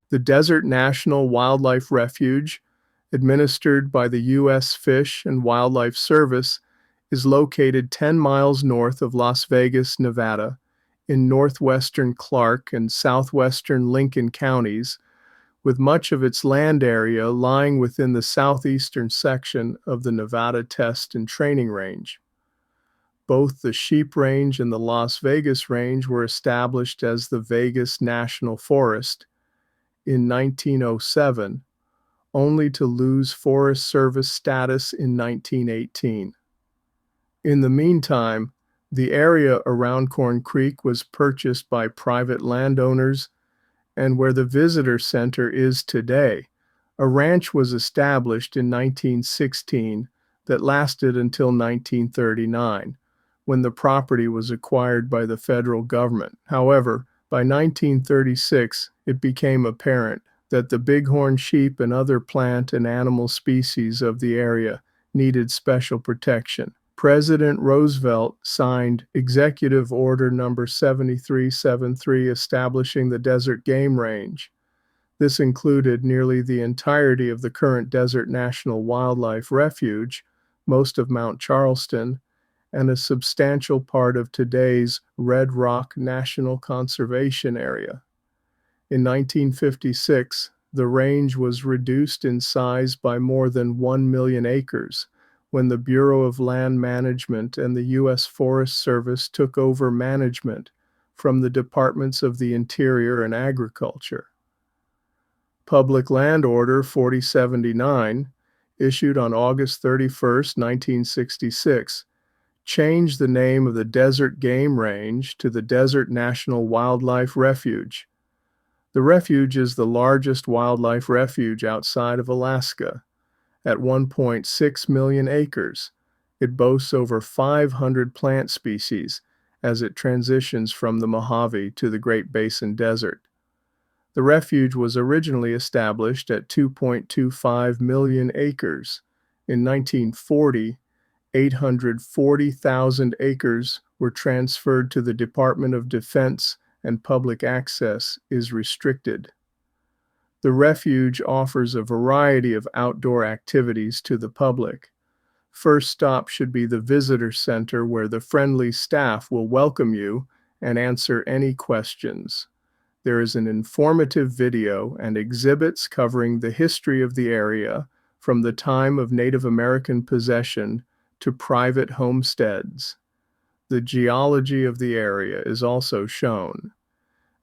The Desert National Wildlife Refuge, administered by the U.S. Fish and Wildlife Service, is located 10 miles north of Las Vegas, Nevada, in northwestern Clark and southwestern Lincoln counties, with much of its land area lying within the southeastern section of the Nevada Test and Training Range. Both the Sheep Range and the Las Vegas Range were established as the Vegas National Forest in 1907, only to lose Forest Service status in 1918. In the meantime, the area around Corn Creek was purchased by private landowners, and where the visitor center is today, a ranch was established in 1916 that lasted until 1939, when the property was acquired by the federal government. However, by 1936, it became apparent that the bighorn sheep and other plant and animal species of the area needed special protection. President Roosevelt signed Executive Order No. 7373 establishing the Desert Game Range. This included nearly the entirety of the current Desert National Wildlife Refuge, most of Mount Charleston, and a substantial part of today's Red Rock National Conservation Area. In 1956, the range was reduced in size by more than 1 million acres when the Bureau of Land Management and the U.S. Forest Service took over management from the Departments of the Interior and Agriculture. Public Land Order 4079, issued on August 31, 1966, changed the name of the Desert Game Range to the Desert National Wildlife Refuge. The refuge is the largest wildlife refuge outside of Alaska. At 1.6 million acres, it boasts over 500 plant species as it transitions from the Mojave to the Great Basin Desert. The refuge was originally established at 2.25 million acres. In 1940, 840,000 acres were transferred to the Department of Defense, and public access is restricted. The refuge offers a variety of outdoor activities to the public. First stop should be the visitor center, where the friendly staff will welcome you and answer any questions. There is an informative video and exhibits covering the history of the area from the time of Native American possession to private homesteads. The geology of the area is also shown.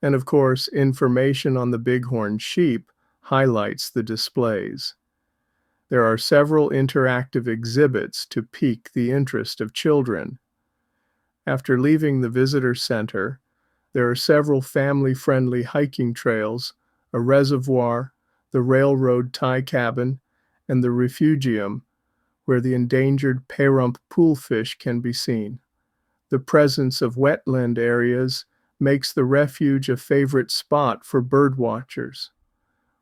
And of course, information on the bighorn sheep highlights the displays. There are several interactive exhibits to pique the interest of children. After leaving the visitor center, there are several family-friendly hiking trails, a reservoir, the railroad tie cabin, and the refugium, where the endangered pahrump poolfish can be seen. The presence of wetland areas makes the refuge a favorite spot for bird watchers.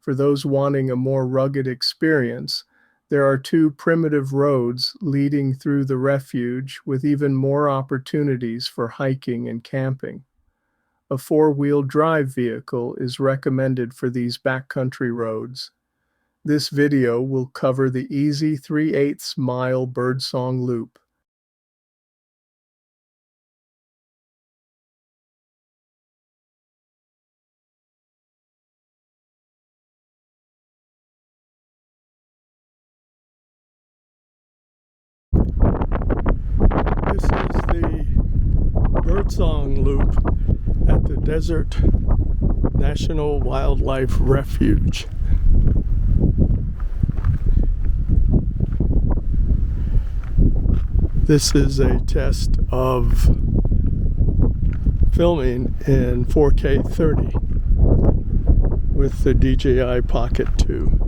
For those wanting a more rugged experience, there are 2 primitive roads leading through the refuge with even more opportunities for hiking and camping. A 4-wheel drive vehicle is recommended for these backcountry roads. This video will cover the easy 3/8 mile Birdsong Loop. This is the Birdsong Loop at the Desert National Wildlife Refuge. This is a test of filming in 4K 30 with the DJI Pocket 2.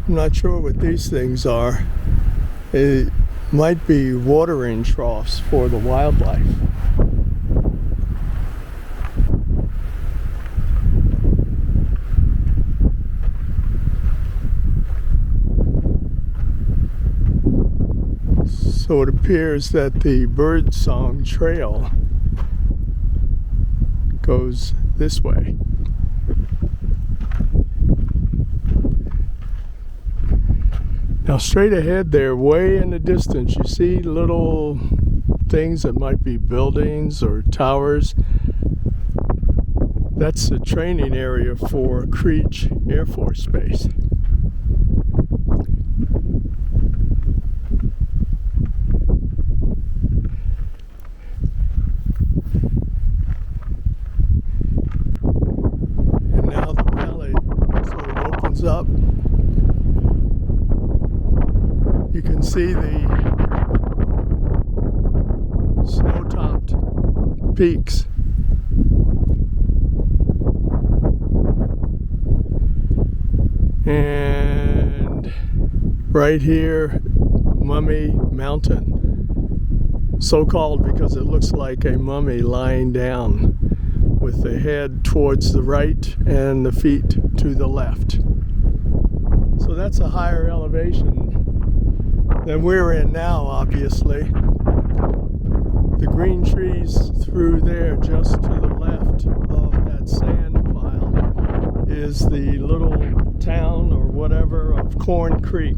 I'm not sure what these things are. It might be watering troughs for the wildlife. So it appears that the Birdsong Trail goes this way. Now straight ahead there, way in the distance, you see little things that might be buildings or towers. That's the training area for Creech Air Force Base. And now the valley sort of opens up. You can see the snow-topped peaks. And right here, Mummy Mountain. So called because it looks like a mummy lying down with the head towards the right and the feet to the left. So that's a higher elevation than we're in now, obviously. The green trees through there just to the left of that sand pile is the little town or whatever of Corn Creek,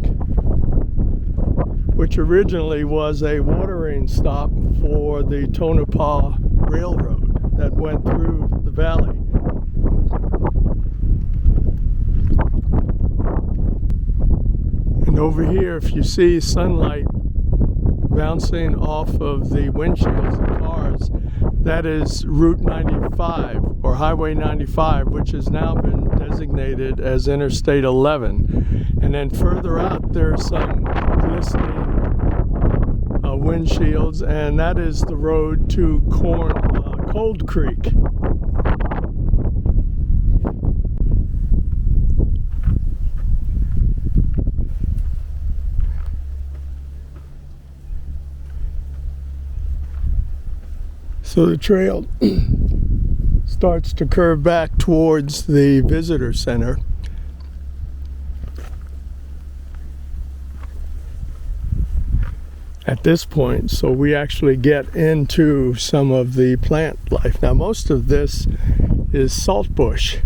which originally was a watering stop for the Tonopah Railroad that went through the valley. And over here, if you see sunlight bouncing off of the windshields of cars, that is Route 95 or Highway 95, which has now been designated as Interstate 11. And then further out, there's some glistening windshields, and that is the road to Cold Creek. So the trail starts to curve back towards the visitor center. At this point, so we actually get into some of the plant life. Now most of this is saltbush.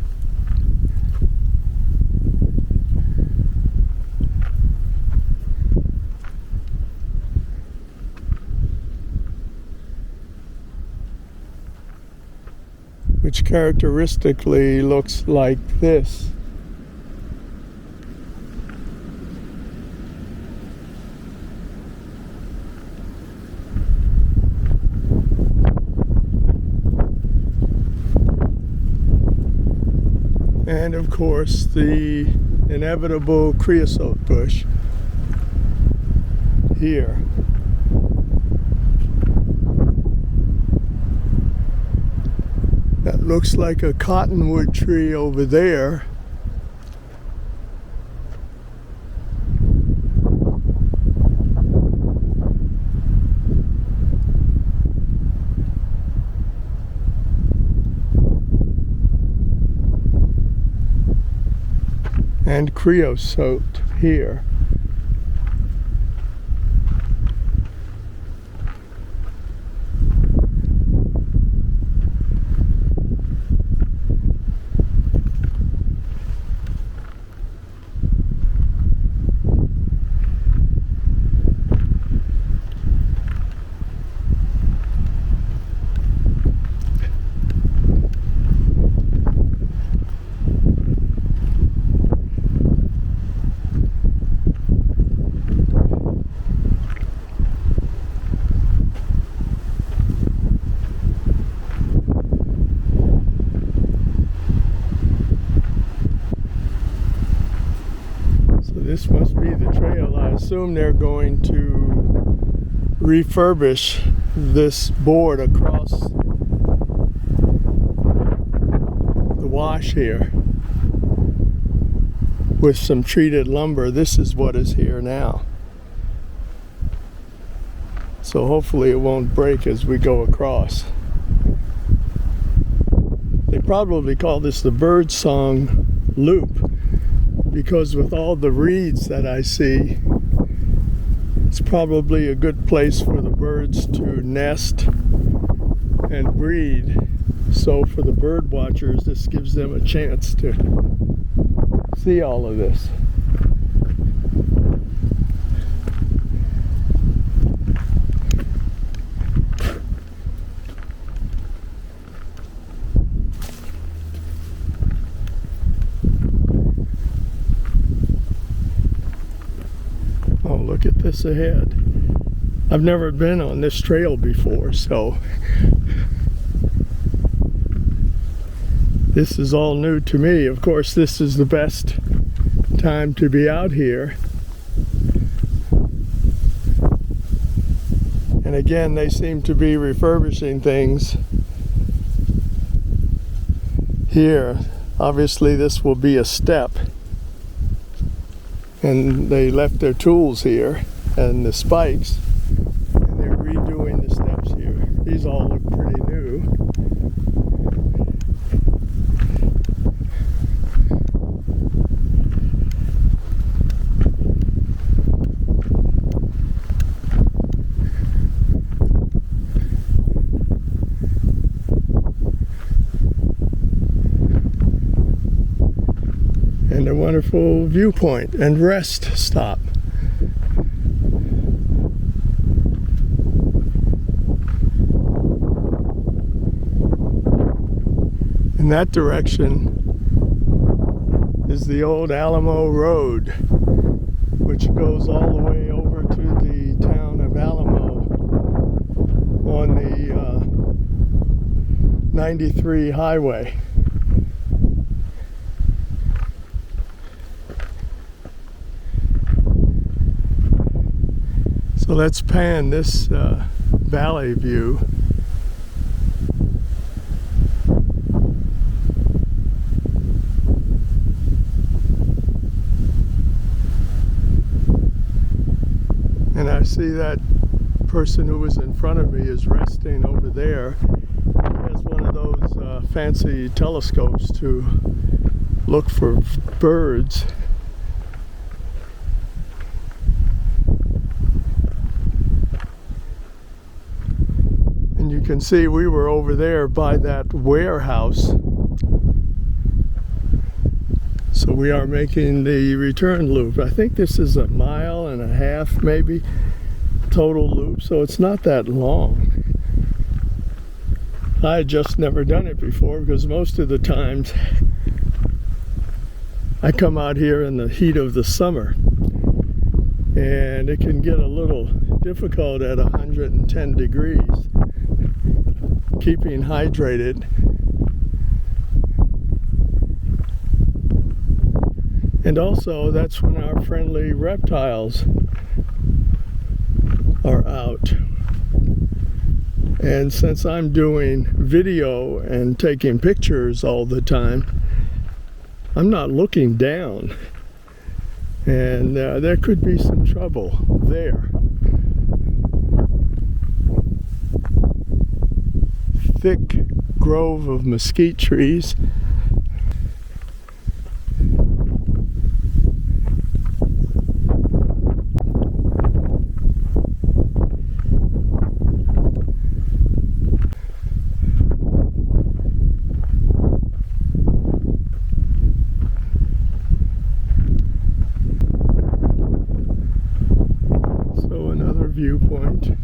Which characteristically looks like this. And of course the inevitable creosote bush here. That looks like a cottonwood tree over there. And creosote here. This must be the trail. I assume they're going to refurbish this board across the wash here, with some treated lumber. This is what is here now. So hopefully it won't break as we go across. They probably call this the Birdsong Loop because with all the reeds that I see, it's probably a good place for the birds to nest and breed. So for the bird watchers, this gives them a chance to see all of this. Oh, look at this ahead. I've never been on this trail before, so this is all new to me. Of course, this is the best time to be out here. And again, they seem to be refurbishing things here. Obviously, this will be a step. And they left their tools here and the spikes. And they're redoing the steps here. These all look pretty new. And a wonderful viewpoint and rest stop. In that direction is the old Alamo Road, which goes all the way over to the town of Alamo on the 93 highway. So let's pan this valley view. And I see that person who was in front of me is resting over there. He has one of those fancy telescopes to look for birds. And you can see we were over there by that warehouse. So we are making the return loop. I think this is 1.5 miles maybe total loop, so it's not that long. I had just never done it before because most of the times I come out here in the heat of the summer and it can get a little difficult at 110 degrees keeping hydrated. And also, that's when our friendly reptiles are out. And since I'm doing video and taking pictures all the time, I'm not looking down. And there could be some trouble there. Thick grove of mesquite trees. Viewpoint.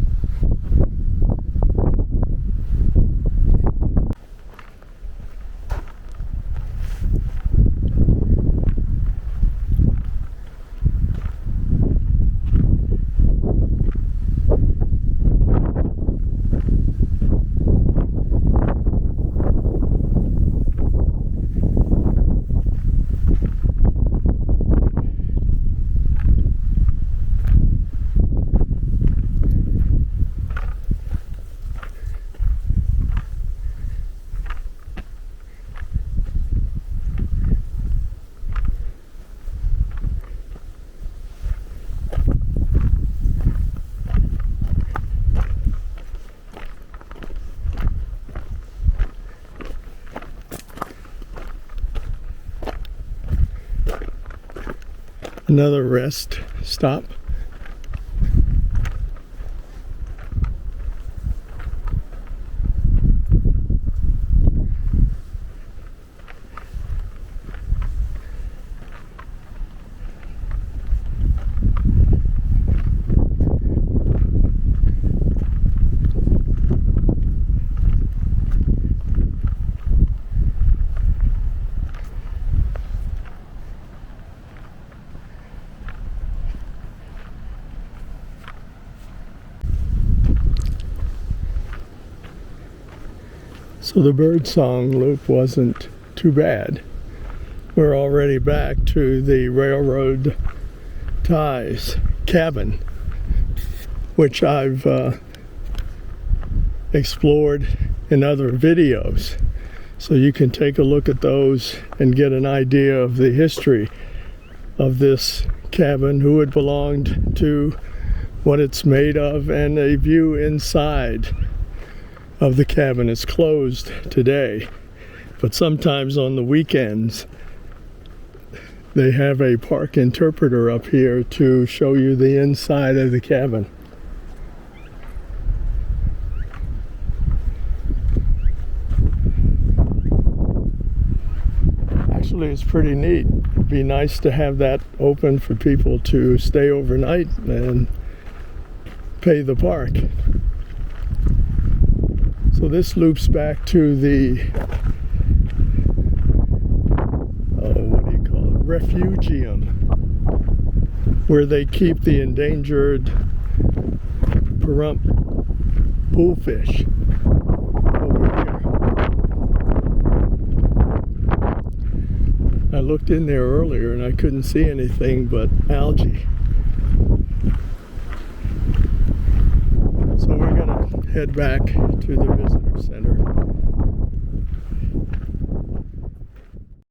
Another rest stop. So the Birdsong Loop wasn't too bad. We're already back to the railroad ties cabin, which I've explored in other videos. So you can take a look at those and get an idea of the history of this cabin, who it belonged to, what it's made of, and a view inside of the cabin. Is closed today, but sometimes on the weekends they have a park interpreter up here to show you the inside of the cabin. Actually, it's pretty neat. It'd be nice to have that open for people to stay overnight and pay the park. So this loops back to the, what do you call it, Refugium, where they keep the endangered Pahrump bullfish over here. I looked in there earlier and I couldn't see anything but algae. So we're gonna head back to the visitor center.